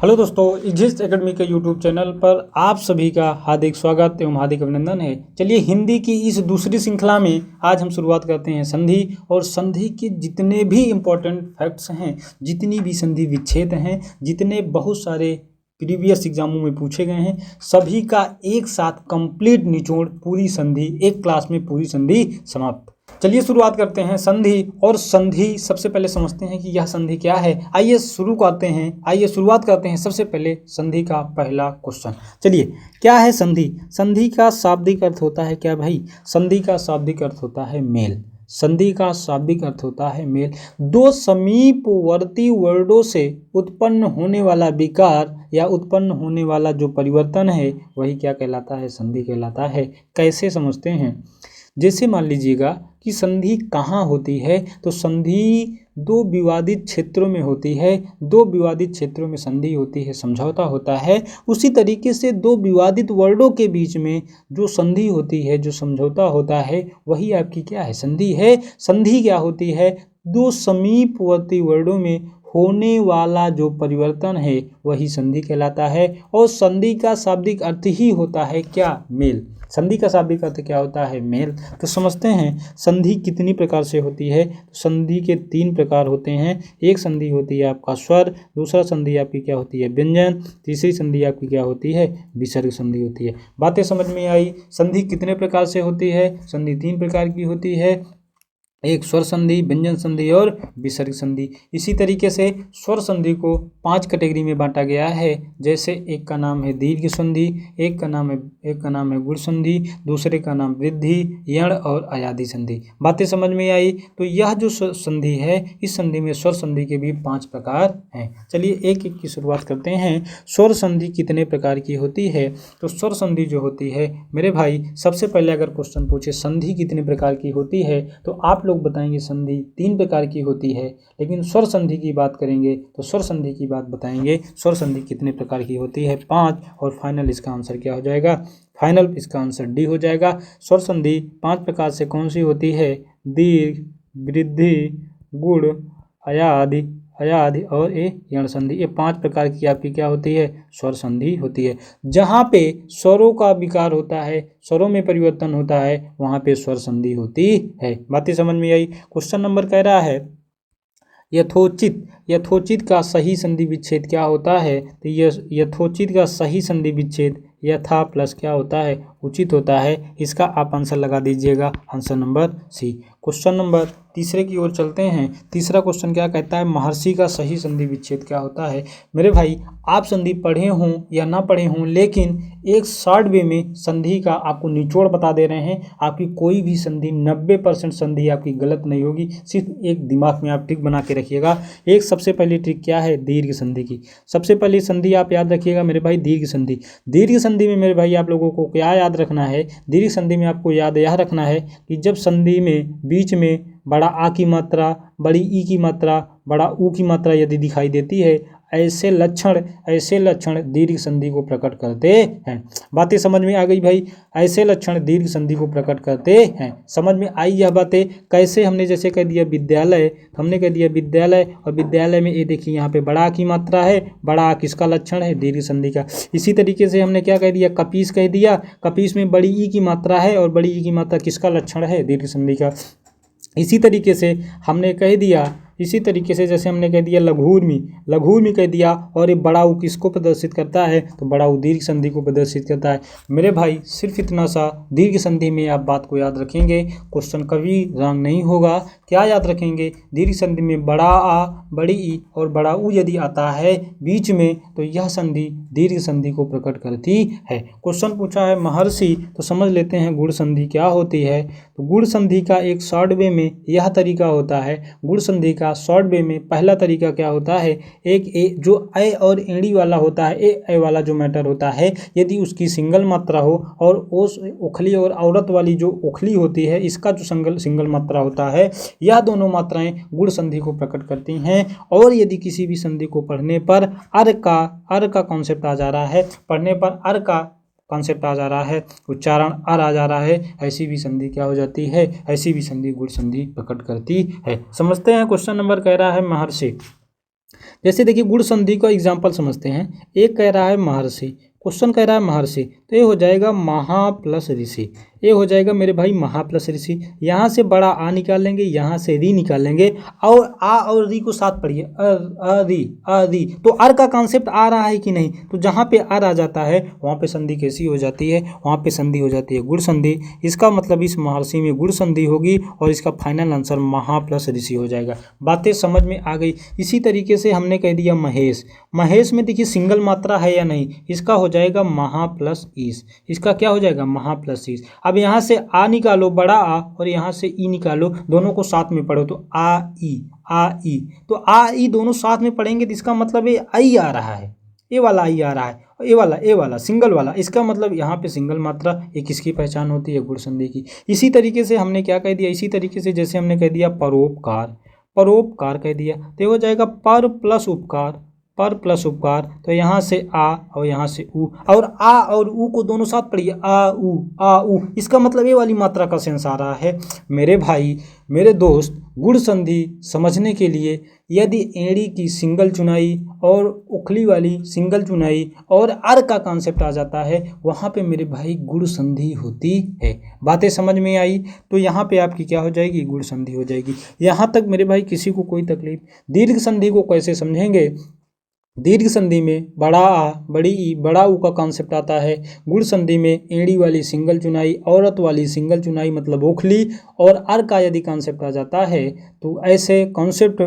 Hello दोस्तों, exist academy के YouTube channel पर आप सभी का हार्दिक स्वागत एवं हार्दिक अभिनंदन है। चलिए, हिंदी की इस दूसरी श्रृंखला में आज हम शुरुआत करते हैं संधि। और संधि के जितने भी इम्पोर्टेंट फैक्ट्स हैं, जितनी भी संधि विच्छेद हैं, जितने बहुत सारे प्रीवियस एग्जामों में पूछे गए हैं, सभी का एक साथ कंप्लीट निचोड़, पूरी संधि एक क्लास में, पूरी संधि समाप्त। चलिए शुरुआत करते हैं संधि। और संधि सबसे पहले समझते हैं कि यह संधि क्या है। आइए शुरुआत करते हैं सबसे पहले संधि का पहला क्वेश्चन। चलिए, क्या है संधि? संधि का शाब्दिक अर्थ होता है क्या भाई? संधि का शाब्दिक अर्थ होता है मेल। संधि का शाब्दिक अर्थ होता है मेल। दो समीपवर्ती वर्डों से उत्पन्न होने वाला विकार या उत्पन्न होने वाला जो परिवर्तन है, वही क्या कहलाता है? संधि कहलाता है। कैसे समझते हैं? जैसे मान लीजिएगा कि संधि कहाँ होती है, तो संधि दो विवादित क्षेत्रों में होती है। दो विवादित क्षेत्रों में संधि होती है, समझौता होता है। उसी तरीके से दो विवादित वर्डों के बीच में जो संधि होती है, जो समझौता होता है, वही आपकी क्या है? संधि है। संधि क्या होती है? दो समीपवर्ती वर्डों में होने वाला जो परिवर्तन है, वही संधि कहलाता है। और संधि का शाब्दिक अर्थ ही होता है क्या? मेल। संधि का शाब्दिक अर्थ क्या होता है? मेल। तो समझते हैं संधि कितनी प्रकार से होती है। तो संधि के तीन प्रकार होते हैं। एक संधि होती है आपका स्वर, दूसरा संधि आपकी क्या होती है? व्यंजन, तीसरी संधि आपकी क्या होती है? विसर्ग संधि होती है। बातें समझ में आई? संधि कितने प्रकार से होती है? संधि तीन प्रकार की होती है। एक स्वर संधि, व्यंजन संधि और विसर्ग संधि। इसी तरीके से स्वर संधि को 5 कैटेगरी में बांटा गया है। जैसे एक का नाम है दीर्घ संधि, एक का नाम है गुण संधि, दूसरे का नाम वृद्धि, यण और अयादि संधि। बातें समझ में आई? तो यह जो संधि है, इस संधि में स्वर संधि के भी 5 प्रकार हैं। चलिए एक एक की शुरुआत करते हैं। स्वर संधि कितने प्रकार की होती है? तो स्वर संधि जो होती है मेरे भाई, सबसे पहले अगर क्वेश्चन पूछे संधि कितने प्रकार की होती है, तो आप लोग बताएंगे संधि 3 प्रकार की होती है। लेकिन स्वर संधि की बात करेंगे तो स्वर संधि की बात बताएंगे, स्वर संधि कितने प्रकार की होती है? 5। और फाइनल इसका आंसर क्या हो जाएगा? फाइनल इसका आंसर डी हो जाएगा। स्वर संधि 5 प्रकार से कौन सी होती है? दीर्घ, वृद्धि, गुण, अयादि और यण संधि। ये 5 प्रकार की आपकी क्या होती है? स्वर संधि होती है। जहाँ पे स्वरों का विकार होता है, स्वरों में परिवर्तन होता है, वहाँ पे स्वर संधि होती है। बातें समझ में आई? क्वेश्चन नंबर कह रहा है यथोचित का सही संधि विच्छेद क्या होता है? तो यथोचित का सही संधि विच्छेद यथा प्लस क्या होता है? उचित होता है। इसका आप आंसर लगा दीजिएगा, answer number C. Question number तीसरे की ओर चलते हैं। तीसरा क्वेश्चन क्या कहता है? महर्षि का सही संधि विच्छेद क्या होता है? मेरे भाई, आप संधि पढ़े हों या ना पढ़े हों, लेकिन एक शॉर्ट वे में संधि का आपको निचोड़ बता दे रहे हैं। आपकी कोई भी संधि 90% संधि आपकी गलत नहीं होगी। सिर्फ एक दिमाग में आप ट्रिक बना के रखिएगा। एक सबसे पहली ट्रिक क्या है? दीर्घ संधि की। सबसे पहली संधि आप याद रखिएगा मेरे भाई, दीर्घ संधि। दीर्घ संधि में मेरे भाई आप लोगों को क्या याद रखना है? दीर्घ संधि में आपको याद यह रखना है कि जब संधि में बीच में बड़ा आ की मात्रा, बड़ी ई की मात्रा, बड़ा ऊ की मात्रा यदि दिखाई देती है, ऐसे लक्षण दीर्घ संधि को प्रकट करते हैं। बातें समझ में आ गई भाई? ऐसे लक्षण दीर्घ संधि को प्रकट करते हैं। समझ में आई यह बातें? कैसे? हमने जैसे कह दिया विद्यालय, हमने कह दिया विद्यालय, और विद्यालय में ये देखिए यहाँ पे बड़ा की मात्रा है। बड़ा किसका लक्षण है? दीर्घ संधि का। इसी तरीके से हमने क्या कह दिया? कपीस कह दिया। कपीस में बड़ी ई की मात्रा है, और बड़ी ई की मात्रा किसका लक्षण है? दीर्घ संधि का। इसी तरीके से हमने कह दिया, इसी तरीके से जैसे हमने कह दिया लघुर्मी कह दिया, और ये बड़ा ऊ किसको प्रदर्शित करता है? तो बड़ा ऊ दीर्घ संधि को प्रदर्शित करता है। मेरे भाई, सिर्फ इतना सा दीर्घ संधि में आप बात को याद रखेंगे, क्वेश्चन कभी रॉन्ग नहीं होगा। क्या याद रखेंगे? दीर्घ संधि में बड़ा आ, बड़ी ई और बड़ा ऊ यदि आता है बीच में, तो यह संधि दीर्घ संधि को प्रकट करती है। क्वेश्चन पूछा है महर्षि, तो समझ लेते हैं गुण संधि क्या होती है। तो गुण संधि का एक शॉर्ट वे में यह तरीका होता है। गुण संधि का शॉर्ट वे में पहला तरीका क्या होता है? एक ए जो ए और एड़ी वाला होता है, ए वाला जो मैटर होता है, यदि उसकी सिंगल मात्रा हो, और उस ओखली और औरत वाली जो ओखली होती है, इसका जो सिंगल मात्रा होता है, यह दोनों मात्राएं गुण संधि को प्रकट करती हैं। और यदि किसी भी संधि को पढ़ने पर अर का कॉन्सेप्ट आ जा रहा है, पढ़ने पर अर का कॉन्सेप्ट आ जा रहा है, उच्चारण अर आ जा रहा है, ऐसी भी संधि क्या हो जाती है? ऐसी भी संधि गुण संधि प्रकट करती है। समझते हैं। क्वेश्चन नंबर कह रहा है महर्षि जैसे देखिए गुण संधि का एग्जाम्पल समझते हैं। एक कह रहा है महर्षि, क्वेश्चन कह रहा है महर्षि, तो ये हो जाएगा महा प्लस ऋषि, ये हो जाएगा मेरे भाई महा प्लस ऋषि। यहाँ से बड़ा आ निकाल लेंगे, यहाँ से री निकाल लेंगे, और आ और री को साथ पढ़िए, अ री। तो अर का कॉन्सेप्ट आ रहा है कि नहीं, तो जहाँ पे अर आ जाता है वहाँ पे संधि कैसी हो जाती है, वहाँ पे संधि हो जाती है गुण संधि। इसका मतलब इस महर्षि में गुण संधि होगी और इसका फाइनल आंसर महा प्लस ऋषि हो जाएगा। बातें समझ में आ गई। इसी तरीके से हमने कह दिया महेश, महेश में देखिए सिंगल मात्रा है या नहीं, इसका हो जाएगा महा प्लस ईस, इसका क्या हो जाएगा महा प्लस ईस। अब यहाँ से आ निकालो बड़ा आ, और यहाँ से ई निकालो, दोनों को साथ में पढ़ो तो आ ई, तो आ ई दोनों साथ में पढ़ेंगे तो इसका मतलब ये आई आ रहा है, ये वाला आई आ रहा है, और ये वाला सिंगल वाला, इसका मतलब यहाँ पे सिंगल मात्रा, ये किसकी पहचान होती है, गुण संधि की। इसी तरीके से हमने क्या कह दिया, इसी तरीके से जैसे हमने कह दिया परोपकार, परोपकार कह दिया तो ये हो जाएगा पर प्लस उपकार, पर प्लस उपकार। तो यहाँ से आ और यहाँ से ऊ, और आ और ऊ को दोनों साथ पढ़िए, आ ऊ, इसका मतलब ये वाली मात्रा का सेंस आ रहा है। मेरे भाई मेरे दोस्त, गुण संधि समझने के लिए यदि एड़ी की सिंगल चुनाई और उखली वाली सिंगल चुनाई और अर का कॉन्सेप्ट आ जाता है, वहाँ पे मेरे भाई गुण संधि होती है। बातें समझ में आई, तो यहाँ पे आपकी क्या हो जाएगी, गुण संधि हो जाएगी। यहाँ तक मेरे भाई किसी को कोई तकलीफ। दीर्घ संधि को कैसे समझेंगे, दीर्घ संधि में बड़ा आ बड़ी ई बड़ा ऊ का कॉन्सेप्ट आता है। गुण संधि में एड़ी वाली सिंगल चुनाई, औरत वाली सिंगल चुनाई मतलब ओखली, और अर का यदि कॉन्सेप्ट आ जाता है तो ऐसे कॉन्सेप्ट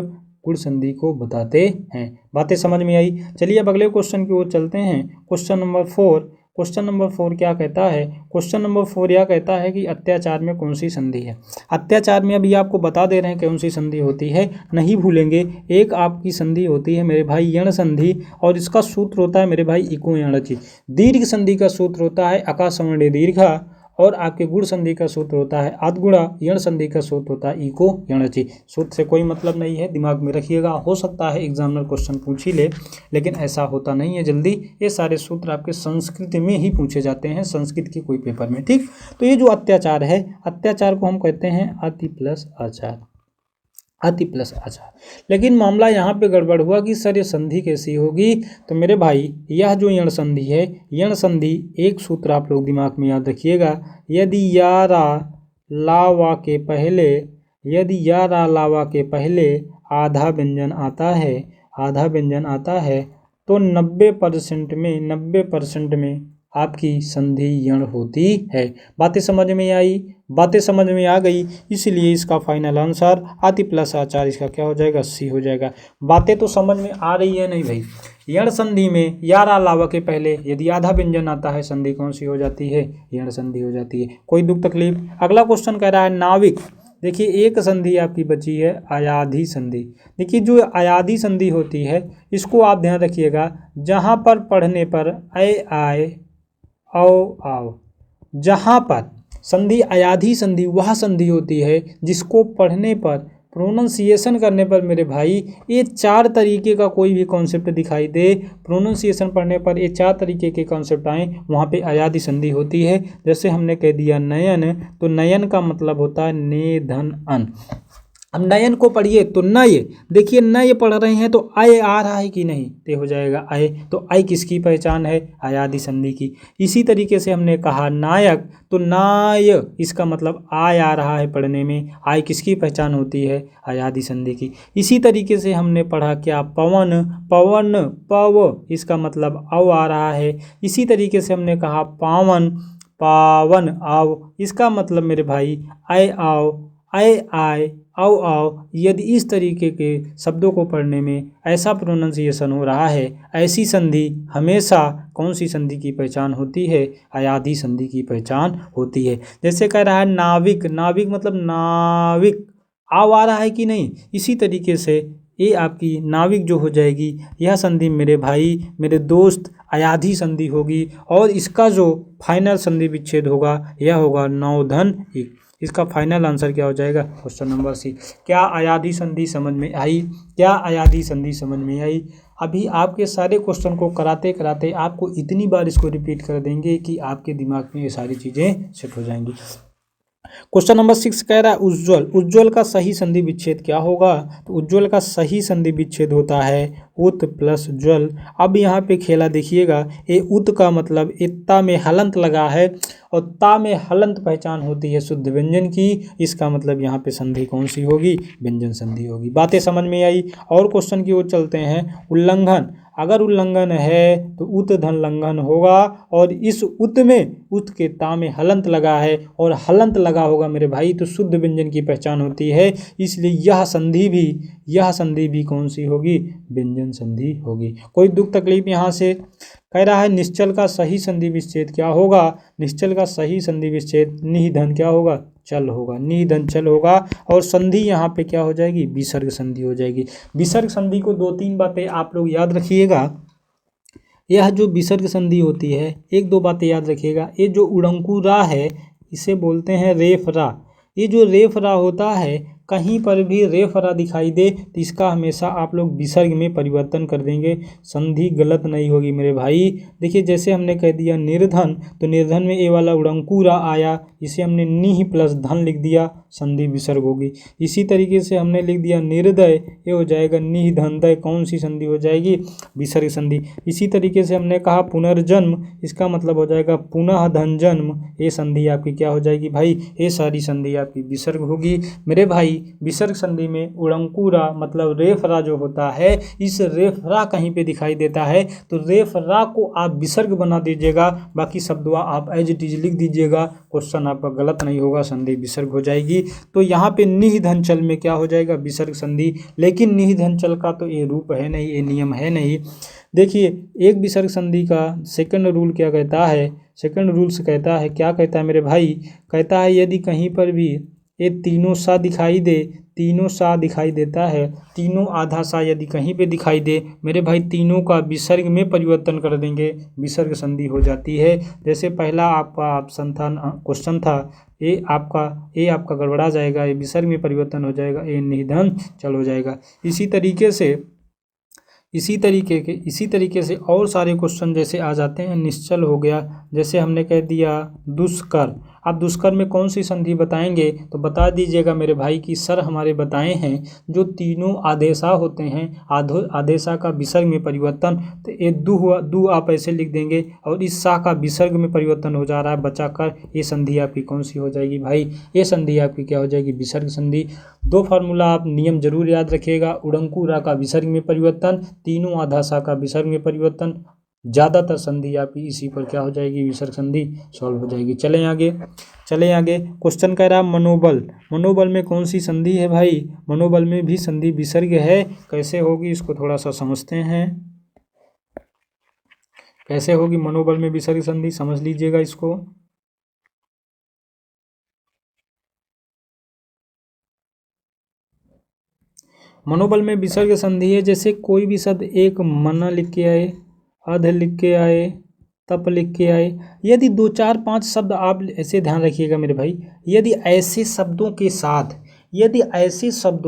गुण संधि को बताते हैं। बातें समझ में आई। चलिए अब अगले क्वेश्चन की ओर चलते हैं। क्वेश्चन नंबर 4, क्वेश्चन नंबर 4 क्या कहता है, क्वेश्चन नंबर 4 यह कहता है कि अत्याचार में कौन सी संधि है। अत्याचार में अभी आपको बता दे रहे हैं कौन सी संधि होती है, नहीं भूलेंगे। एक आपकी संधि होती है मेरे भाई यण संधि, और इसका सूत्र होता है मेरे भाई इको यणचि। दीर्घ संधि का सूत्र होता है अकासवर्णे दीर्घा, और आपके गुण संधि का सूत्र होता है आदगुणा, यण संधि का सूत्र होता है इको यणचि। सूत्र से कोई मतलब नहीं है, दिमाग में रखिएगा। हो सकता है एग्जामिनर क्वेश्चन पूछ ही ले, लेकिन ऐसा होता नहीं है जल्दी। ये सारे सूत्र आपके संस्कृत में ही पूछे जाते हैं, संस्कृत के कोई पेपर में, ठीक। तो ये जो अत्याचार है, अत्याचार को हम कहते हैं अति प्लस आचार, अति प्लस आचार। लेकिन मामला यहाँ पे गड़बड़ हुआ कि सर ये संधि कैसी होगी। तो मेरे भाई यह जो यण संधि है, यण संधि एक सूत्र आप लोग दिमाग में याद रखिएगा। यदि यारा लावा के पहले, यदि यारा लावा के पहले आधा व्यंजन आता है, आधा व्यंजन आता है, तो 90% में आपकी संधि यण होती है। बातें समझ में आई, बातें समझ में आ गई, इसलिए इसका फाइनल आंसर अति प्लस आचार, इसका क्या हो जाएगा, सी हो जाएगा। बातें तो समझ में आ रही है नहीं भाई। यण संधि में यारा लावा के पहले यदि आधा व्यंजन आता है, संधि कौन सी हो जाती है, यण संधि हो जाती है। कोई दुख तकलीफ। अगला क्वेश्चन कह रहा है नाविक। देखिए एक संधि आपकी बची है अयाधी संधि। देखिए जो अयाधी संधि होती है, इसको आप ध्यान रखिएगा। जहाँ पर पढ़ने पर ऐ आए औ आओ, जहाँ पर संधि अयाधी संधि वह संधि होती है जिसको पढ़ने पर, प्रोनाउंसिएशन करने पर मेरे भाई ये 4 तरीके का कोई भी कॉन्सेप्ट दिखाई दे, प्रोनाउंसिएशन पढ़ने पर ये 4 तरीके के कॉन्सेप्ट आए, वहाँ पे अयाधी संधि होती है। जैसे हमने कह दिया नयन, तो नयन का मतलब होता है ने धन अन। अब नयन को पढ़िए तो नय, देखिए नय पढ़ रहे हैं तो आय आ रहा है कि नहीं, तो हो जाएगा आय। तो आय किसकी पहचान है, अयाधी संधि की। इसी तरीके से हमने कहा नायक, तो नाय इसका मतलब आय आ रहा है पढ़ने में, आय किसकी पहचान होती है, अयाधी संधि की। इसी तरीके से हमने पढ़ा क्या पवन, पवन पव इसका मतलब अव आ रहा है। इसी तरीके से हमने कहा पावन, पावन आव, इसका मतलब मेरे भाई आय आओ, आय आय आओ आओ। यदि इस तरीके के शब्दों को पढ़ने में ऐसा प्रोनाउंसिएशन हो रहा है, ऐसी संधि हमेशा कौन सी संधि की पहचान होती है, अयाधी संधि की पहचान होती है। जैसे कह रहा है नाविक, नाविक मतलब नाविक आव आ रहा है कि नहीं। इसी तरीके से ये आपकी नाविक जो हो जाएगी, यह संधि मेरे भाई मेरे दोस्त अयाधी संधि होगी, और इसका जो फाइनल संधि विच्छेद होगा यह होगा नौधन एक। इसका फाइनल आंसर क्या हो जाएगा, क्वेश्चन नंबर सी। क्या अयाधी संधि समझ में आई, क्या अयाधी संधि समझ में आई। अभी आपके सारे क्वेश्चन को कराते कराते आपको इतनी बार इसको रिपीट कर देंगे कि आपके दिमाग में ये सारी चीज़ें सेट हो जाएंगी। क्वेश्चन नंबर 6 कह रहा है उज्ज्वल, उज्ज्वल का सही संधि विच्छेद क्या होगा? तो उज्ज्वल का सही संधि विच्छेद होता है उत प्लस ज्वल। अब यहाँ पे खेला देखिएगा, ये उत का मतलब इत्ता में हलंत लगा है और ता में हलंत पहचान होती है शुद्ध व्यंजन की, इसका मतलब यहाँ पे संधि कौन सी होगी? व्यंजन संधि होगी। बातें समझ में आई? और क्वेश्चन की ओर चलते हैं। उल्लंघन, अगर उल्लंघन है तो उत धन लंघन होगा और इस उत में उत के ता में हलंत लगा है और हलंत लगा होगा मेरे भाई तो शुद्ध व्यंजन की पहचान होती है, इसलिए यह संधि भी कौन सी होगी? व्यंजन संधि होगी। कोई दुख तकलीफ यहाँ से? कह रहा है निश्चल का सही संधि विच्छेद क्या होगा? निश्चल का सही संधि विच्छेद निधन क्या होगा? चल होगा, निधन चल होगा और संधि यहाँ पे क्या हो जाएगी? विसर्ग संधि हो जाएगी। विसर्ग संधि को 2-3 बातें आप लोग याद रखिएगा। यह जो विसर्ग संधि होती है, 1-2 बातें याद रखिएगा। ये जो उड़ंकू रा है इसे बोलते हैं रेफ रा। ये जो रेफ रा होता है, कहीं पर भी रेफ रा दिखाई दे तो इसका हमेशा आप लोग विसर्ग में परिवर्तन कर देंगे, संधि गलत नहीं होगी मेरे भाई। देखिए जैसे हमने कह दिया निर्धन, तो निर्धन में ये वाला उड़ंकू रा आया, इसे हमने निह प्लस धन लिख दिया, संधि विसर्ग होगी। इसी तरीके से हमने लिख दिया निर्दय, ये हो जाएगा निह धन दय, कौन सी संधि हो जाएगी? विसर्ग संधि। इसी तरीके से हमने कहा पुनर्जन्म, इसका मतलब हो जाएगा पुनः धन जन्म, ये संधि आपकी क्या हो जाएगी भाई? ये सारी संधि आपकी विसर्ग होगी मेरे भाई। विसर्ग संधि में उड़ंकुरा मतलब रेफरा जो होता है, इस रेफरा कहीं पे दिखाई देता है तो रेफरा को आप विसर्ग बना दीजिएगा, बाकी शब्दवा आप एज इट इज लिख दीजिएगा, क्वेश्चन आपका गलत नहीं होगा, संधि विसर्ग हो जाएगी। तो यहाँ पे निह धनचल में क्या हो जाएगा? विसर्ग संधि। लेकिन निह धनचल का तो ये रूप है नहीं, ये नियम है नहीं। देखिए एक विसर्ग संधि का सेकंड रूल क्या कहता है? सेकंड रूल्स कहता है, क्या कहता है मेरे भाई? कहता है यदि कहीं पर भी ये तीनों सा दिखाई दे, तीनों सा दिखाई देता है, तीनों आधा सा यदि कहीं पे दिखाई दे मेरे भाई, तीनों का विसर्ग में परिवर्तन कर देंगे, विसर्ग संधि हो जाती है। जैसे पहला आपका ऑप्शन था, क्वेश्चन था, ये आपका गड़बड़ा जाएगा, ये विसर्ग में परिवर्तन हो जाएगा, ये निधन चल हो जाएगा। इसी तरीके से और सारे क्वेश्चन जैसे आ जाते हैं। निश्चल हो गया, जैसे हमने कह दिया दुष्कर। आप दुष्कर में कौन सी संधि बताएंगे तो बता दीजिएगा मेरे भाई कि सर हमारे बताए हैं जो तीनों आदेशा होते हैं, आदेशा का विसर्ग में परिवर्तन, तो ये दू आप ऐसे लिख देंगे और इस सा का विसर्ग में परिवर्तन हो जा रहा है बचाकर, ये संधि आपकी कौन सी हो जाएगी भाई? ये संधि आपकी क्या हो जाएगी? विसर्ग संधि। 2 फार्मूला आप नियम जरूर याद रखिएगा, उड़ंकुरा का विसर्ग में परिवर्तन, तीनों आधासा का विसर्ग में परिवर्तन, ज़्यादातर संधि आपकी इसी पर क्या हो जाएगी? विसर्ग संधि सॉल्व हो जाएगी। चलें आगे। क्वेश्चन कह रहा है मनोबल। मनोबल में कौन सी संधि है भाई? मनोबल में भी संधि विसर्ग है। कैसे होगी इसको थोड़ा सा समझते हैं, कैसे होगी मनोबल में विसर्ग संधि, समझ लीजिएगा इसको। मनोबल में विसर्ग संधि है, जैसे कोई भी शब्द एक मना लिख के आए, अध लिख के आए, तप लिख के आए, यदि 2 4 5 शब्द आप ऐसे ध्यान रखिएगा मेरे भाई, यदि ऐसे शब्दों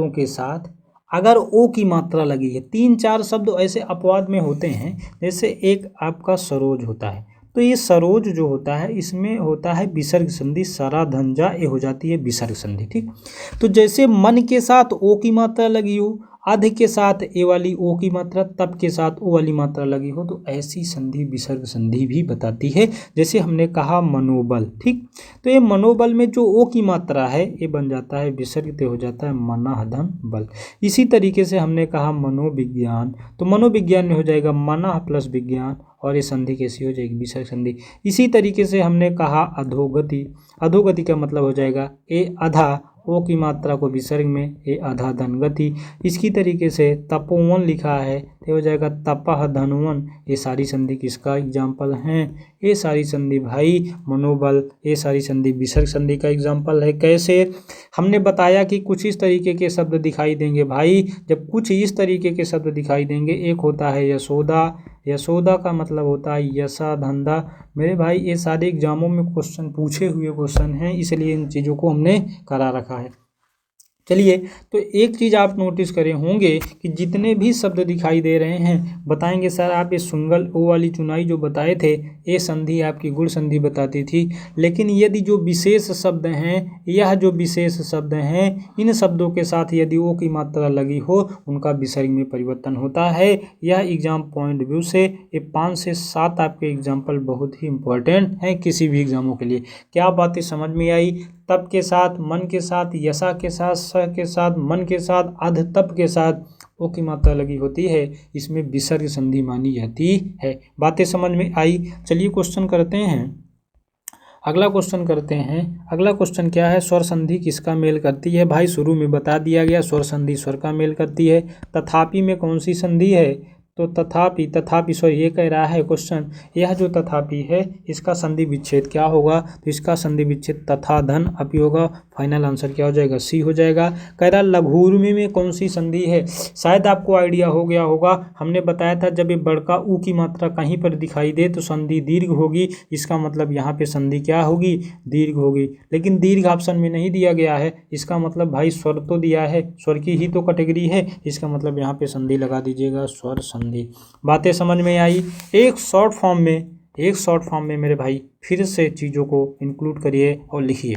के साथ अगर ओ की मात्रा लगी है, 3-4 शब्द ऐसे अपवाद में होते हैं, जैसे एक आपका सरोज होता है, तो ये सरोज जो होता है इसमें होता है विसर्ग संधि, सरा धंजा, ये हो जाती है विसर्ग संधि। ठीक, तो जैसे मन के साथ ओ की मात्रा लगी हो, अध के साथ ए वाली ओ की मात्रा, तप के साथ ओ वाली मात्रा लगी हो, तो ऐसी संधि विसर्ग संधि भी बताती है। जैसे हमने कहा मनोबल, ठीक, तो ये मनोबल में जो ओ की मात्रा है ये बन जाता है विसर्ग, हो जाता है मनाहधन बल। इसी तरीके से हमने कहा मनोविज्ञान, तो मनोविज्ञान में हो जाएगा मना प्लस विज्ञान, और ये संधि कैसी हो जाएगी? विसर्ग संधि। इसी तरीके से हमने कहा अधोगति। अधोगति का मतलब हो जाएगा ए अधा, ओ की मात्रा को विसर्ग में, ए अधा धन गति। इसकी तरीके से तपोवन लिखा है तो हो जाएगा तपह धनवन। ये सारी संधि किसका एग्जाम्पल हैं? ये सारी संधि भाई मनोबल, ये सारी संधि विसर्ग संधि का एग्जाम्पल है। कैसे? हमने बताया कि कुछ इस तरीके के शब्द दिखाई देंगे भाई, जब कुछ इस तरीके के शब्द दिखाई देंगे, एक होता है यशोदा, यशोदा का मतलब होता है यशा धंधा। मेरे भाई ये सारे एग्जामों में क्वेश्चन पूछे हुए क्वेश्चन हैं, इसलिए इन चीज़ों को हमने करा रखा है। चलिए, तो एक चीज़ आप नोटिस करे होंगे कि जितने भी शब्द दिखाई दे रहे हैं बताएंगे सर आप ये सुंगल ओ वाली चुनाई जो बताए थे ये संधि आपकी गुण संधि बताती थी, लेकिन यदि जो विशेष शब्द हैं, यह जो विशेष शब्द हैं इन शब्दों के साथ यदि ओ की मात्रा लगी हो उनका विसर्ग में परिवर्तन होता है। यह एग्जाम पॉइंट व्यू से ये 5 से 7 आपके एग्जाम्पल बहुत ही इंपॉर्टेंट हैं किसी भी एग्जामों के लिए। क्या बातें समझ में आई? तप के साथ, मन के साथ, यशा के साथ, स के साथ, मन के साथ, अध तप के साथ ओ की मात्रा लगी होती है, इसमें विसर्ग संधि मानी जाती है। बातें समझ में आई? चलिए क्वेश्चन करते हैं, अगला क्वेश्चन करते हैं। अगला क्वेश्चन क्या है? स्वर संधि किसका मेल करती है? भाई शुरू में बता दिया गया स्वर संधि स्वर का मेल करती है। तथापि में कौन सी संधि है? तो तथापि सॉरी ये कह रहा है क्वेश्चन, यह जो तथापि है इसका संधि विच्छेद क्या होगा? तो इसका संधि विच्छेद तथा धन अपि होगा। फाइनल आंसर क्या हो जाएगा? सी हो जाएगा। कह रहा लघुरूमी में कौन सी संधि है? शायद आपको आइडिया हो गया होगा, हमने बताया था जब ये बड़का ऊ की मात्रा कहीं पर दिखाई दे तो संधि दीर्घ होगी, इसका मतलब यहाँ पे संधि क्या होगी? दीर्घ होगी। लेकिन दीर्घ ऑप्शन में नहीं दिया गया है, इसका मतलब भाई स्वर तो दिया है, स्वर की ही तो कैटेगरी है, इसका मतलब यहाँ पे संधि लगा दीजिएगा, स्वर संधि। बातें समझ में आई? एक शॉर्ट फॉर्म में मेरे भाई फिर से चीज़ों को इंक्लूड करिए और लिखिए।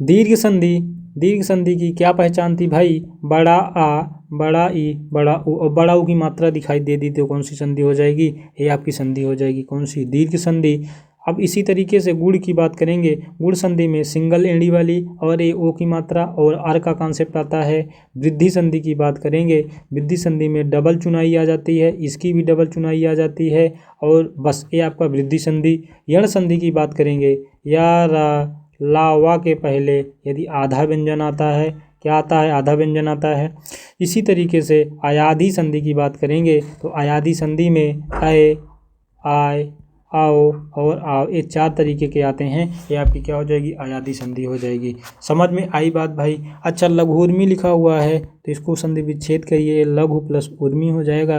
दीर्घ संधि की क्या पहचान थी भाई? बड़ा आ, बड़ा ई, बड़ा ऊ, और बड़ा ऊ की मात्रा दिखाई दे दी तो कौन सी संधि हो जाएगी? ये आपकी संधि हो जाएगी, कौन सी? दीर्घ संधि। अब इसी तरीके से गुण की बात करेंगे। गुण संधि में सिंगल एड़ी वाली और ए ओ की मात्रा और आर का कॉन्सेप्ट आता है। वृद्धि संधि की बात करेंगे, वृद्धि संधि में डबल चुनाई आ जाती है, इसकी भी डबल चुनाई आ जाती है, और बस ये आपका वृद्धि संधि। यण संधि की बात करेंगे, या रा ला वा के पहले यदि आधा व्यंजन आता है, क्या आता है? आधा व्यंजन आता है। इसी तरीके से अयाधी संधि की बात करेंगे तो अयाधी संधि में अय, आय, आओ और आओ ये 4 तरीके के आते हैं, ये आपकी क्या हो जाएगी? अयाधी संधि हो जाएगी। समझ में आई बात भाई? अच्छा, लघुर्मी लिखा हुआ है तो इसको संधि विच्छेद करिए, लघु प्लस उर्मी हो जाएगा।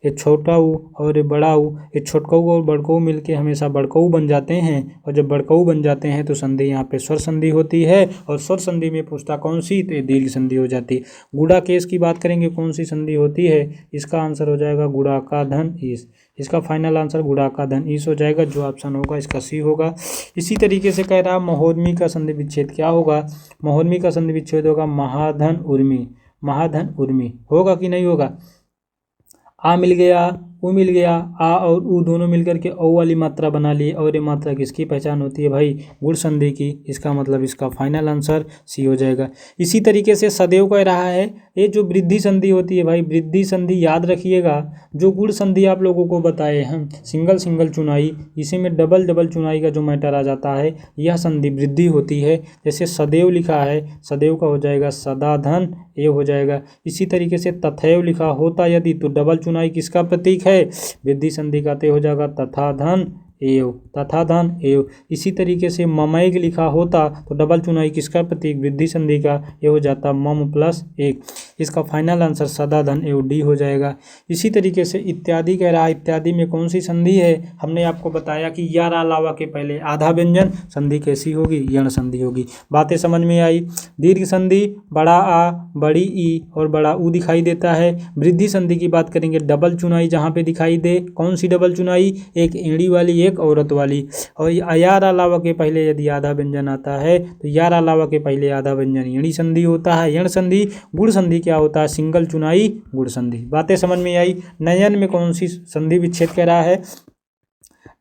ये छोटा ऊ और ये बड़ा ऊ, ये छोटका ऊ और बड़का ऊ मिलके हमेशा बड़का ऊ बन जाते हैं, और जब बड़का ऊ बन जाते हैं तो संधि यहाँ पे स्वर संधि होती है, और स्वर संधि में पूछता कौन सी? तो ये दीर्घ संधि हो जाती है। गुणा केस की बात करेंगे, कौन सी संधि होती है? इसका आंसर हो जाएगा गुणा का धन ईस। इसका फाइनल आंसर गुणा का धन ईस हो जाएगा, जो ऑप्शन होगा इसका सी होगा। इसी तरीके से कह रहा महोर्मी का संधि विच्छेद क्या होगा? महोर्मी का संधि विच्छेद होगा महाधन उर्मी। महाधन उर्मी होगा कि नहीं होगा? आ मिल गया, ऊ मिल गया, आ और ऊ दोनों मिलकर के औ वाली मात्रा बना लिए, और ये मात्रा किसकी पहचान होती है भाई? गुण संधि की। इसका मतलब इसका फाइनल आंसर सी हो जाएगा। इसी तरीके से सदैव कह रहा है ये जो वृद्धि संधि होती है भाई, वृद्धि संधि याद रखिएगा, जो गुण संधि आप लोगों को बताए हम सिंगल चुनाई, इसी में डबल चुनाई का जो मैटर आ जाता है, यह संधि वृद्धि होती है। जैसे सदैव लिखा है, सदैव का हो जाएगा सदाधन, ये हो जाएगा। इसी तरीके से तथैव लिखा होता यदि तो डबल चुनाई किसका प्रतीक है? वृद्धि संधि का ते हो जाएगा तथा धन एव, तथा धन एव। इसी तरीके से ममैग लिखा होता तो डबल चुनाई किसका प्रतीक? वृद्धि संधि का, ये हो जाता मम प्लस एक। इसका फाइनल आंसर सदा धन एव डी हो जाएगा। इसी तरीके से इत्यादि कह रहा है, इत्यादि में कौन सी संधि है? हमने आपको बताया कि यारा अलावा के पहले आधा व्यंजन, संधि कैसी होगी? यण संधि होगी। बातें समझ में आई? दीर्घ संधि बड़ा आ, बड़ी ई और बड़ा ऊ दिखाई देता है। वृद्धि संधि की बात करेंगे, डबल चुनाई जहाँ पे दिखाई दे, कौन सी डबल चुनाई? एक एड़ी वाली, एक औरत वाली। और यार अलावा के पहले यदि आधा व्यंजन आता है तो यार अलावा के पहले आधा व्यंजन यणी संधि होता है, यण संधि। गुण संधि क्या होता है? सिंगल चुनाई गुण संधि। बातें समझ में आई? नयन में कौन सी संधि विच्छेद कह रहा है?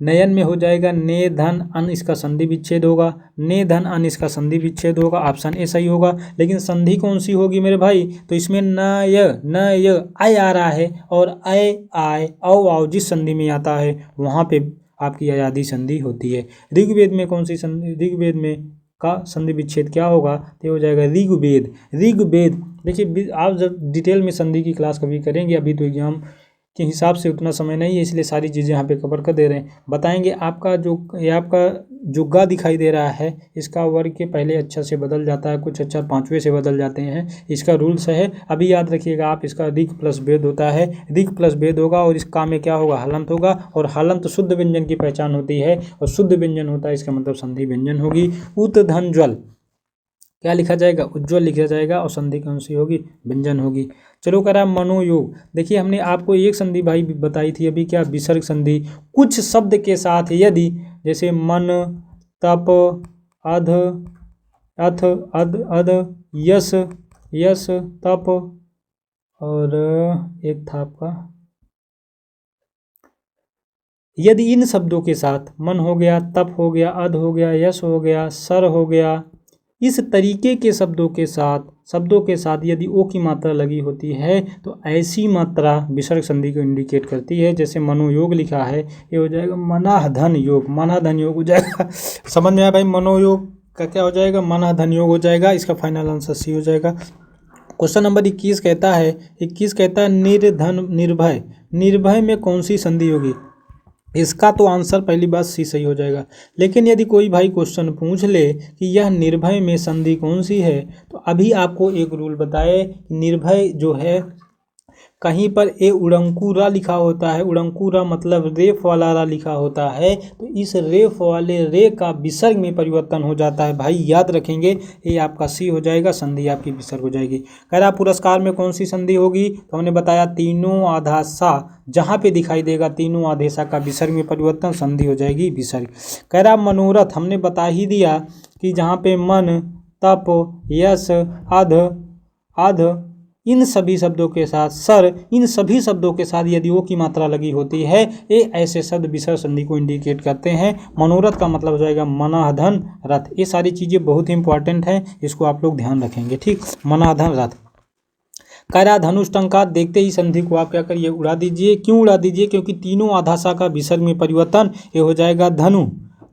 नयन में हो जाएगा ने धन अन, इसका संधि विच्छेद होगा। ने धन अन इसका संधि विच्छेद होगा, ऑप्शन ए सही होगा। लेकिन संधि कौन सी होगी मेरे भाई? तो इसमें न य आय आ रहा है, और आय आय औ आओ जिस संधि में आता है वहाँ पे आपकी अयादी संधि होती है। ऋग्वेद में कौन सी संधि? ऋग्वेद में का संधि विच्छेद क्या होगा? तो हो जाएगा ऋग्वेद। ऋग्वेद देखिए, आप जब डिटेल में संधि की क्लास कभी करेंगे, अभी तो एग्जाम के हिसाब से उतना समय नहीं है, इसलिए सारी चीज़ें यहाँ पे कवर कर दे रहे हैं। बताएंगे आपका जो गा दिखाई दे रहा है, इसका वर्ग के पहले अक्षर से बदल जाता है, कुछ अक्षर पांचवें से बदल जाते हैं, इसका रूल्स है। अभी याद रखिएगा आप, इसका ऋग प्लस वेद होता है, ऋग प्लस वेद होगा, और इस का में क्या होगा? हलंत होगा, और हलंत शुद्ध व्यंजन की पहचान होती है, और शुद्ध व्यंजन होता है इसका मतलब संधि व्यंजन होगी। उत धन ज्वल, क्या लिखा जाएगा, उज्ज्वल लिखा जाएगा, और संधि कौन सी होगी, व्यंजन होगी। चलो कह रहा मनोयोग, देखिए हमने आपको एक संधि भाई बताई थी अभी, क्या, विसर्ग संधि। कुछ शब्द के साथ यदि, जैसे मन, तप, अध, अथ, अध, यश, यश, तप, और एक था आपका, यदि इन शब्दों के साथ मन हो गया, तप हो गया, अध हो गया, यश हो गया, सर हो गया, इस तरीके के शब्दों के साथ यदि ओ की मात्रा लगी होती है तो ऐसी मात्रा विसर्ग संधि को इंडिकेट करती है। जैसे मनोयोग लिखा है, ये हो जाएगा मनाधन योग, मनाधन योग हो जाएगा। समझ में आया भाई, मनोयोग का क्या हो जाएगा, मनाधन योग हो जाएगा। इसका फाइनल आंसर सी हो जाएगा। क्वेश्चन नंबर 21 कहता है निर्धन निर्भय, निर्भय में कौन सी संधि होगी। इसका तो आंसर पहली बात सी सही हो जाएगा। लेकिन यदि कोई भाई क्वेश्चन पूछ ले कि यह निर्भय में संधि कौन सी है, तो अभी आपको एक रूल बताए, निर्भय जो है कहीं पर ए उड़ंकुरा लिखा होता है, उड़ंकुरा मतलब रेफ वाला रा लिखा होता है, तो इस रेफ वाले रे का विसर्ग में परिवर्तन हो जाता है। भाई याद रखेंगे, ये आपका सी हो जाएगा, संधि आपकी विसर्ग हो जाएगी। कह रहा पुरस्कार में कौन सी संधि होगी, तो हमने बताया तीनों आधा सा, जहाँ पे दिखाई देगा तीनों आधे सा का विसर्ग में परिवर्तन, संधि हो जाएगी विसर्ग। कह रहा मनोरथ, हमने बता ही दिया कि जहाँ पे मन, तप, यश, अध, अध, इन सभी शब्दों के साथ सर, इन सभी शब्दों के साथ यदि ओ की मात्रा लगी होती है, ये ऐसे शब्द विसर्ग संधि को इंडिकेट करते हैं। मनोरथ का मतलब हो जाएगा मनाधन रथ। ये सारी चीज़ें बहुत ही इंपॉर्टेंट हैं, इसको आप लोग ध्यान रखेंगे, ठीक। मनाधन रथ। कह रहा धनुष टंकार, देखते ही संधि को आप क्या करिए, उड़ा दीजिए। क्यों उड़ा दीजिए, क्योंकि तीनों आधासा का विसर्ग में परिवर्तन, ये हो जाएगा धनु,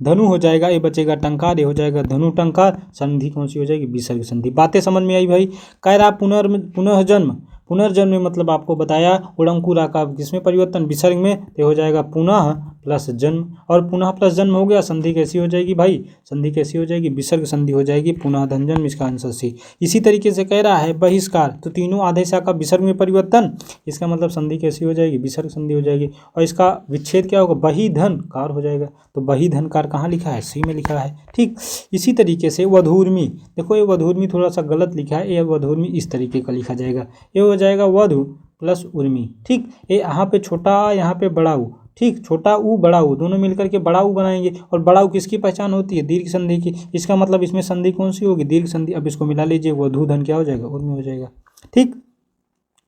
धनु हो जाएगा, ये बचेगा टंकार, ये हो जाएगा धनु टंकार, संधि कौन सी हो जाएगी, विसर्ग संधि। बातें समझ में आई भाई। कह रहा पुनर्जन्म, पुनर्जन्म में मतलब आपको बताया उड़ंकुरा का किसमें परिवर्तन, विसर्ग में, ये हो जाएगा पुनः प्लस जन्म, और पुनः प्लस जन्म हो गया, संधि कैसी हो जाएगी भाई, संधि कैसी हो जाएगी, विसर्ग संधि हो जाएगी, पुनः धन जन्म, इसका आंसर सी। इसी तरीके से कह रहा है बहिष्कार, तो तीनों आदेशा का विसर्ग में परिवर्तन, इसका मतलब संधि कैसी हो जाएगी, विसर्ग संधि हो जाएगी। और इसका विच्छेद क्या होगा, बही धन कार हो जाएगा, तो बही धन कार कहाँ लिखा है, सी में लिखा है, ठीक। इसी तरीके से वधूर्मी, देखो ये वधूर्मी थोड़ा सा गलत लिखा है, ये वधूर्मी इस तरीके का लिखा जाएगा, ये हो जाएगा वधु प्लस उर्मी, ठीक। ये यहाँ पे छोटा, यहाँ पे बड़ा ऊ, ठीक, छोटा ऊ बड़ा ऊ दोनों मिलकर के बड़ा ऊ बनाएंगे, और बड़ा ऊ किसकी पहचान होती है, दीर्घ संधि की। इसका मतलब इसमें संधि कौन सी होगी, दीर्घ संधि। अब इसको मिला लीजिए, वधूधन क्या हो जाएगा, उर्मी हो जाएगा, ठीक,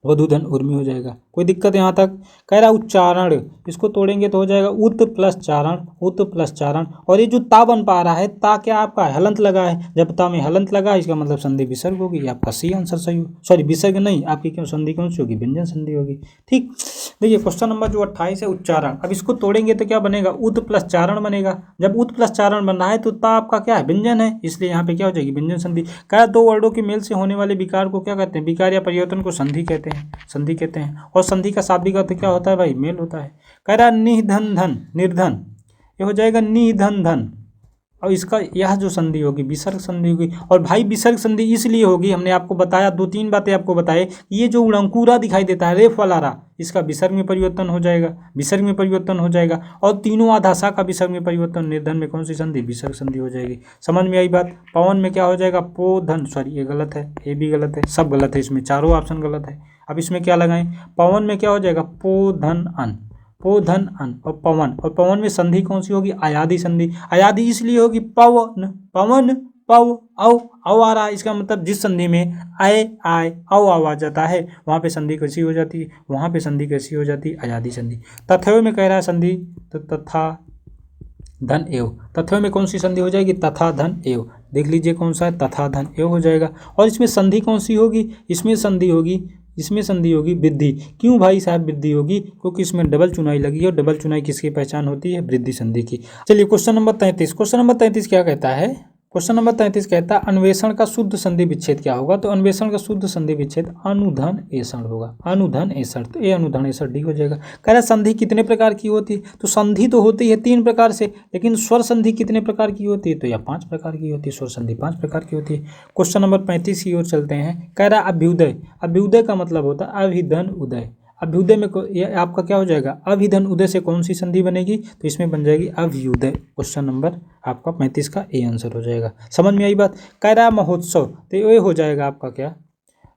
वधूधन उर्मी हो जाएगा। कोई दिक्कत यहाँ तक। कह रहा उच्चारण, इसको तोड़ेंगे तो हो जाएगा उत प्लस चारण, उत प्लस चारण। और ये जो ता बन पा रहा है, ता क्या आपका हलंत लगा है, जब ता में हलंत लगा इसका मतलब संधि विसर्ग होगी, आपका सी आंसर सही हो, सॉरी विसर्ग नहीं, आपकी क्यों संधि कौन सी होगी, व्यंजन संधि होगी, ठीक। देखिए क्वेश्चन नंबर जो 28 है उच्चारण, अब इसको तोड़ेंगे तो क्या बनेगा, उत प्लस चारण बनेगा। जब उत प्लस चारण बन रहा है तो ता आपका क्या है, व्यंजन है, इसलिए यहाँ पे क्या हो जाएगी, व्यंजन संधि। कह दो वर्डों के मेल से होने वाले विकार को क्या कहते हैं, विकार या परिवर्तन को संधि कहते हैं, संधि कहते हैं। और संधि का शाब्दिक अर्थ क्या होता है भाई, मेल होता है। कह रहा निधन धन, निर्धन, ये हो जाएगा निधन धन, और इसका यह जो संधि होगी विसर्ग संधि होगी। और भाई विसर्ग संधि इसलिए होगी, हमने आपको बताया, 2-3 बातें आपको बताए, ये जो उड़ंकुरा दिखाई देता है, रेफ वाला रा, इसका विसर्ग में परिवर्तन हो जाएगा, विसर्ग में परिवर्तन हो जाएगा। और तीनों आधासा का विसर्ग में परिवर्तन, निर्धन में कौन सी संधि, विसर्ग संधि हो जाएगी। समझ में आई बात। पवन में क्या हो जाएगा, पोधन, सॉरी ये गलत है, ये भी गलत है, सब गलत है, इसमें चारों ऑप्शन गलत है। अब इसमें क्या लगाएं, पवन में क्या हो जाएगा, पोधन अन, पोधन अन, और पवन, और पवन में संधि कौन सी होगी, अयादि संधि। अयादि इसलिए होगी, पवन पवन पव औ आ रहा है, इसका मतलब जिस संधि में आय आय औ आवाज आता है वहाँ पे संधि कैसी हो जाती है, वहाँ पे संधि कैसी हो जाती है, अयादि संधि। तथैव में कह रहा है संधि, तो तथा धन एव, तथैव में कौन सी संधि हो जाएगी, तथा धन एव, देख लीजिए कौन सा है, तथा धन एव हो जाएगा। और इसमें संधि कौन सी होगी, इसमें संधि होगी, इसमें संधि होगी वृद्धि। क्यों भाई साहब वृद्धि होगी, क्योंकि इसमें डबल चुनाई लगी है, और डबल चुनाई किसकी पहचान होती है, वृद्धि संधि की। चलिए क्वेश्चन नंबर 33, क्वेश्चन नंबर 33 क्या कहता है, क्वेश्चन नंबर 33 कहता है अन्वेषण का शुद्ध संधि विच्छेद क्या होगा। तो अन्वेषण का शुद्ध संधि विच्छेद अनुधन एषण होगा, अनुधन एषण, तो ये अनुधन एषण डी हो जाएगा। कह रहा संधि कितने प्रकार की होती है, तो संधि तो होती है 3 प्रकार से, लेकिन स्वर संधि कितने प्रकार की होती है, तो यह 5 प्रकार की होती है, स्वर संधि 5 प्रकार की होती है। क्वेश्चन नंबर 35 की ओर चलते हैं। कह रहा अभ्युदय, अभ्युदय का मतलब होता है अभिधन उदय, अभ्युदय में ये आपका क्या हो जाएगा, अभिधन उदय से कौन सी संधि बनेगी, तो इसमें बन जाएगी अभ्युदय। क्वेश्चन नंबर आपका 35 का ए आंसर हो जाएगा। समझ में आई बात। कैरा महोत्सव, तो ये हो जाएगा आपका क्या,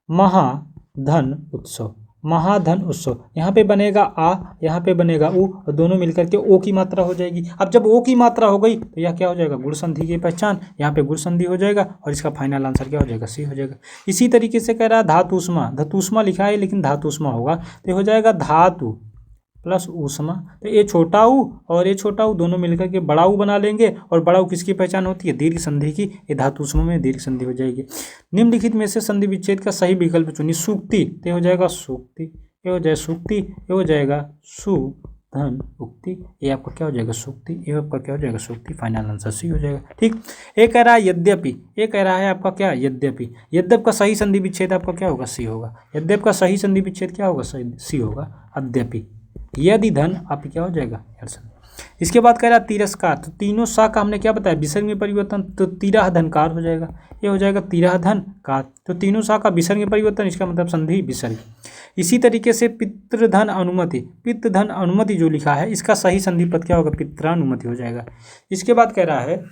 महाधन उत्सव, महाधन उत्सव। यहाँ पे बनेगा आ, यहाँ पे बनेगा उ, और दोनों मिलकर के ओ की मात्रा हो जाएगी। अब जब ओ की मात्रा हो गई तो यह क्या हो जाएगा, गुण संधि की पहचान, यहाँ पे गुण संधि हो जाएगा और इसका फाइनल आंसर क्या हो जाएगा, सी हो जाएगा। इसी तरीके से कह रहा है धातुष्मा, धातुष्मा लिखा है लेकिन धातुष्मा होगा, तो हो जाएगा धातु प्लस ऊष्मा। तो ये छोटा ऊ और ये छोटा ऊ दोनों मिलकर के बड़ा ऊ बना लेंगे, और बड़ा ऊ किसकी पहचान होती है, दीर्घ संधि की। ये धातुष्मा में दीर्घ संधि हो जाएगी। निम्नलिखित में से संधि विच्छेद का सही विकल्प चुनिए। सूक्ति, तो हो जाएगा सूक्ति, ये हो जाएगा सूक्ति, ये हो जाएगा सुधन उक्ति, ये आपका क्या हो जाएगा, सूक्ति, ये आपका क्या हो जाएगा, सूक्ति। फाइनल आंसर सी हो जाएगा। ठीक, एक कह रहा है यद्यपि, ये कह रहा है आपका क्या, यद्यपि। यद्यप का सही संधि विच्छेद आपका क्या होगा, सी होगा। यद्यप का सही संधि विच्छेद क्या होगा, सी होगा। अद्यपि, यदि धन आप क्या हो जाएगा, अर्सन। इसके बाद कह रहा है तिरस्कार, तो तीनों सा का हमने क्या बताया, विसर्ग में परिवर्तन, तो तिरह धनकार हो जाएगा, ये हो जाएगा तिरह धनकार। तो तीनों सा का विसर्ग में परिवर्तन, इसका मतलब संधि विसर्ग। इसी तरीके से पितृधन अनुमति, पितृधन अनुमति जो लिखा है इसका सही संधि पद क्या होगा, पित्रानुमति हो जाएगा। इसके बाद कह रहा है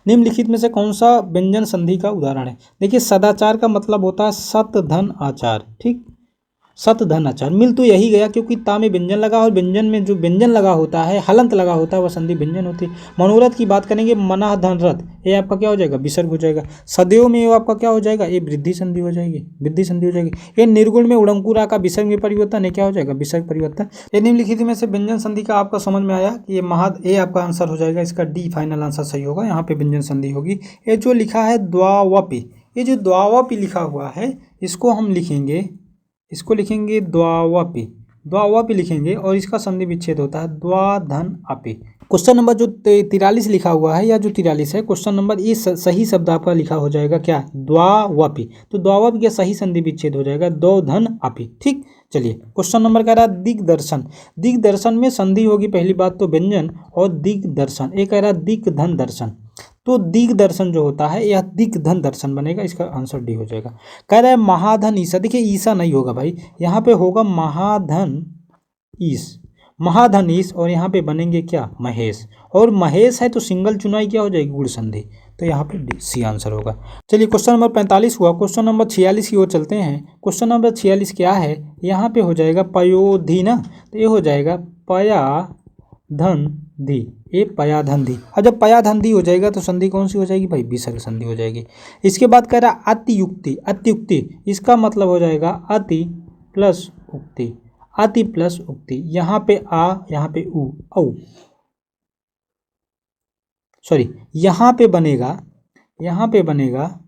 निम्नलिखित में से कौन सा व्यंजन संधि का उदाहरण है। देखिए सदाचार का मतलब होता है सत धन आचार, ठीक, सत धन आचार। मिल तो यही गया क्योंकि ता में व्यंजन लगा, और व्यंजन में जो व्यंजन लगा होता है, हलंत लगा होता है, वह संधि व्यंजन होती है। मनोरथ की बात करेंगे, मना धन रथ, ये आपका क्या हो जाएगा, विसर्ग हो जाएगा। सदैव में ये आपका क्या हो जाएगा, ये वृद्धि संधि हो जाएगी, वृद्धि संधि हो जाएगी। ये निर्गुण में उड़ंकुरा का विसर्ग में परिवर्तन है, क्या हो जाएगा, विसर्ग परिवर्तन। ये निम्नलिखित में से व्यंजन संधि का आपका समझ में आया कि ये आपका आंसर हो जाएगा, इसका डी फाइनल आंसर सही होगा। यहाँ पे व्यंजन संधि होगी। ये जो लिखा है द्वावपि, ये जो द्वावपि लिखा हुआ है इसको हम लिखेंगे, इसको लिखेंगे द्वावपि, द्वावपि लिखेंगे, और इसका संधि विच्छेद होता है द्वाधन अपि। क्वेश्चन नंबर जो 43 लिखा हुआ है, या जो 43 है क्वेश्चन नंबर, ये सही शब्द आपका लिखा हो जाएगा क्या, द्वावपि। तो द्वावपि का सही संधि विच्छेद हो जाएगा द्वधन अपि। ठीक, चलिए क्वेश्चन नंबर कह रहा है दिग्दर्शन। दिग्दर्शन में संधि होगी पहली बात तो व्यंजन और दिग्दर्शन। एक कह रहा है दिग्धन दर्शन, तो दिग्दर्शन जो होता है यह दिग्धन दर्शन बनेगा, इसका आंसर डी हो जाएगा। कह रहा है महाधन ईसा, देखिए ईसा नहीं होगा भाई, यहाँ पे होगा महाधन ईश, महाधन ईश, और यहाँ पे बनेंगे क्या, महेश। और महेश है तो सिंगल चुनाई क्या हो जाएगी, गुण संधि, तो यहाँ पे डी सी आंसर होगा। चलिए क्वेश्चन नंबर 45 हुआ। क्वेश्चन नंबर 46 की ओर चलते हैं। क्वेश्चन नंबर 46 क्या है, यहाँ पे हो जाएगा पयोधि ना, तो ये हो जाएगा पया धन धी, ये पयाधन धी। अब जब पयाधन धी हो जाएगा तो संधि कौन सी हो जाएगी भाई, विसर्ग संधि हो जाएगी। इसके बाद कह रहा अतियुक्ति, अतियुक्ति इसका मतलब हो जाएगा अति प्लस उक्ति, अति प्लस उक्ति। यहाँ पे आ, यहाँ पे उ, औ, सॉरी यहाँ पे बनेगा, यहाँ पे बनेगा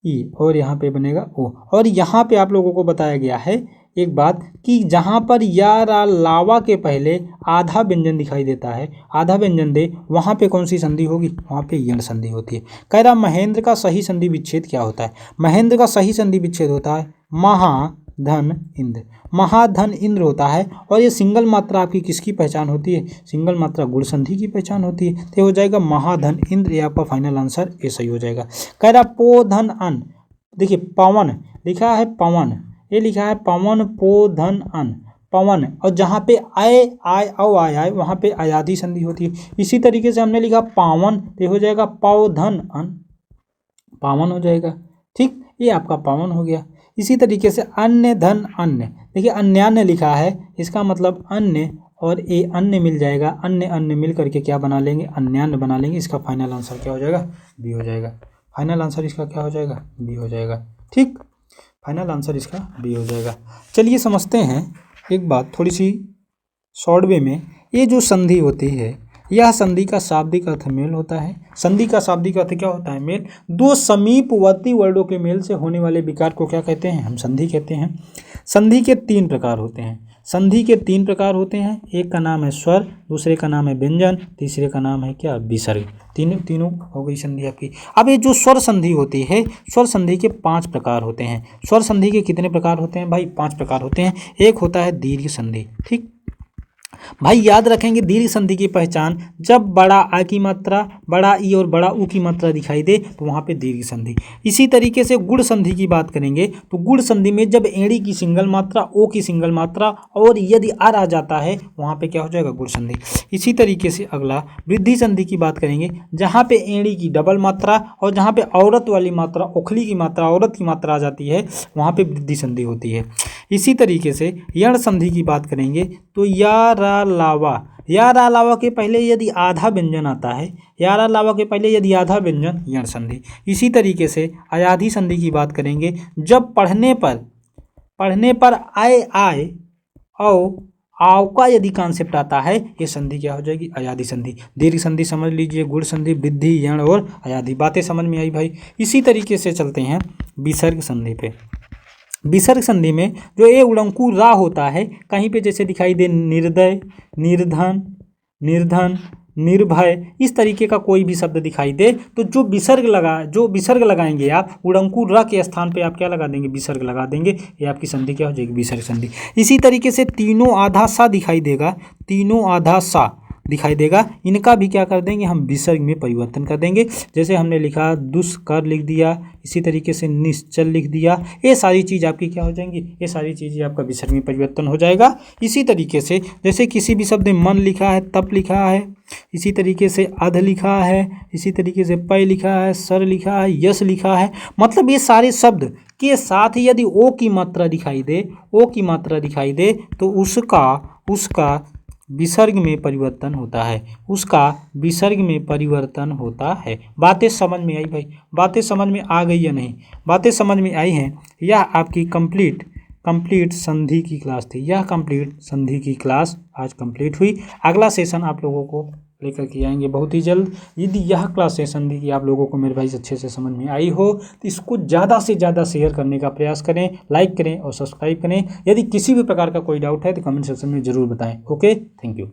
ई, और यहाँ पे बनेगा ओ। और यहाँ पे आप लोगों को बताया गया है एक बात कि जहाँ पर या रा लावा के पहले आधा व्यंजन दिखाई देता है, आधा व्यंजन दे, वहाँ पे कौन सी संधि होगी, वहाँ पे यण संधि होती है। कह रहा महेंद्र का सही संधि विच्छेद क्या होता है। महेंद्र का सही संधि विच्छेद होता है महाधन इंद्र, महाधन इंद्र होता है। और ये सिंगल मात्रा आपकी किसकी पहचान होती है, सिंगल मात्रा गुण संधि की पहचान होती है, तो हो जाएगा महाधन इंद्र, ये आपका फाइनल आंसर ये सही हो जाएगा। कह रहा पोधन अन, देखिए पवन लिखा है, पवन ये लिखा है पवन पोधन अन, पवन, और जहाँ पे आय आय औ आय आय वहाँ पे आयादी संधि होती है। इसी तरीके से हमने लिखा पावन, तो हो जाएगा पौधन अन, पावन हो जाएगा। ठीक, ये आपका पावन हो गया। इसी तरीके से अन्य धन अन्य, देखिए अन्यान्य लिखा है, इसका मतलब अन्य और ए अन्य मिल जाएगा, अन्य अन्य मिल करके क्या बना लेंगे, अन्यान्य बना लेंगे। इसका फाइनल आंसर क्या हो जाएगा, बी हो जाएगा। फाइनल आंसर इसका क्या हो जाएगा, बी हो जाएगा। ठीक, फाइनल आंसर इसका बी हो जाएगा। चलिए समझते हैं एक बात थोड़ी सी शॉर्ट वे में। ये जो संधि होती है यह संधि का शाब्दिक अर्थ मेल होता है। संधि का शाब्दिक अर्थ क्या होता है, मेल। दो समीपवर्ती वर्डों के मेल से होने वाले विकार को क्या कहते हैं, हम संधि कहते हैं। संधि के तीन प्रकार होते हैं, संधि के तीन प्रकार होते हैं। एक का नाम है स्वर, दूसरे का नाम है व्यंजन, तीसरे का नाम है क्या, विसर्ग। तीनों हो गई संधि आपकी। अब ये जो स्वर संधि होती है, स्वर संधि के 5 प्रकार होते हैं। स्वर संधि के कितने प्रकार होते हैं भाई, 5 प्रकार होते हैं। एक होता है दीर्घ संधि। ठीक भाई, याद रखेंगे दीर्घ संधि की पहचान, जब बड़ा आ की मात्रा बड़ा ई और बड़ा ऊ की मात्रा दिखाई दे तो वहाँ पे दीर्घ संधि। इसी तरीके से गुण संधि की बात करेंगे तो गुण संधि में जब एड़ी की सिंगल मात्रा, ओ की सिंगल मात्रा और यदि आर आ जाता है वहाँ पे क्या हो जाएगा, गुण संधि। इसी तरीके से अगला वृद्धि संधि की बात करेंगे, जहाँ पे एड़ी की डबल मात्रा और जहाँ पे औरत वाली मात्रा, ओखली की मात्रा, औरत की मात्रा आ जाती है वहाँ पे वृद्धि संधि होती है। इसी तरीके से यण संधि की बात करेंगे तो या रा लावा, या रा लावा के पहले यदि आधा व्यंजन आता है, या रा लावा के पहले यदि आधा व्यंजन, यण संधि। इसी तरीके से अयाधि संधि की बात करेंगे, जब पढ़ने पर आए आए औ आव का यदि कॉन्सेप्ट आता है ये संधि क्या हो जाएगी, अयाधि संधि। दीर्घ संधि समझ लीजिए, गुण संधि, वृद्धि, यण और अयाधि। बातें समझ में आई भाई। इसी तरीके से चलते हैं विसर्ग संधि पे। विसर्ग संधि में जो ए उड़ंकू रा होता है, कहीं पे जैसे दिखाई दे निर्दय, निर्धन, निर्धन, निर्भय, इस तरीके का कोई भी शब्द दिखाई दे तो जो विसर्ग लगाएंगे आप, उड़ंकू र के स्थान पे आप क्या लगा देंगे, विसर्ग लगा देंगे। ये आपकी संधि क्या हो जाएगी, विसर्ग संधि। इसी तरीके से तीनों आधा सा दिखाई देगा, तीनों आधा सा दिखाई देगा, इनका भी क्या कर देंगे हम, विसर्ग में परिवर्तन कर देंगे। जैसे हमने लिखा दुष्कर लिख दिया, इसी तरीके से निश्चल लिख दिया, ये सारी चीज़ आपकी क्या हो जाएंगी, ये सारी चीज़ें आपका विसर्ग में परिवर्तन हो जाएगा। इसी तरीके से जैसे किसी भी शब्द में मन लिखा है, तप लिखा है, इसी तरीके से अध लिखा है, इसी तरीके से पय लिखा है, सर लिखा है, यश लिखा है, मतलब ये सारे शब्द के साथ ही यदि ओ की मात्रा दिखाई दे, ओ की मात्रा दिखाई दे तो उसका विसर्ग में परिवर्तन होता है, उसका विसर्ग में परिवर्तन होता है। बातें समझ में आई भाई, बातें समझ में आ गई या नहीं, बातें समझ में आई हैं। यह आपकी कंप्लीट संधि की क्लास थी, यह कंप्लीट संधि की क्लास आज कंप्लीट हुई। अगला सेशन आप लोगों को लेकर के आएंगे बहुत ही जल्द। यदि यह क्लास संधि की आप लोगों को मेरे भाई अच्छे से समझ में आई हो तो इसको ज़्यादा से ज़्यादा शेयर करने का प्रयास करें, लाइक करें और सब्सक्राइब करें। यदि किसी भी प्रकार का कोई डाउट है तो कमेंट सेक्शन में ज़रूर बताएं। Okay, thank you.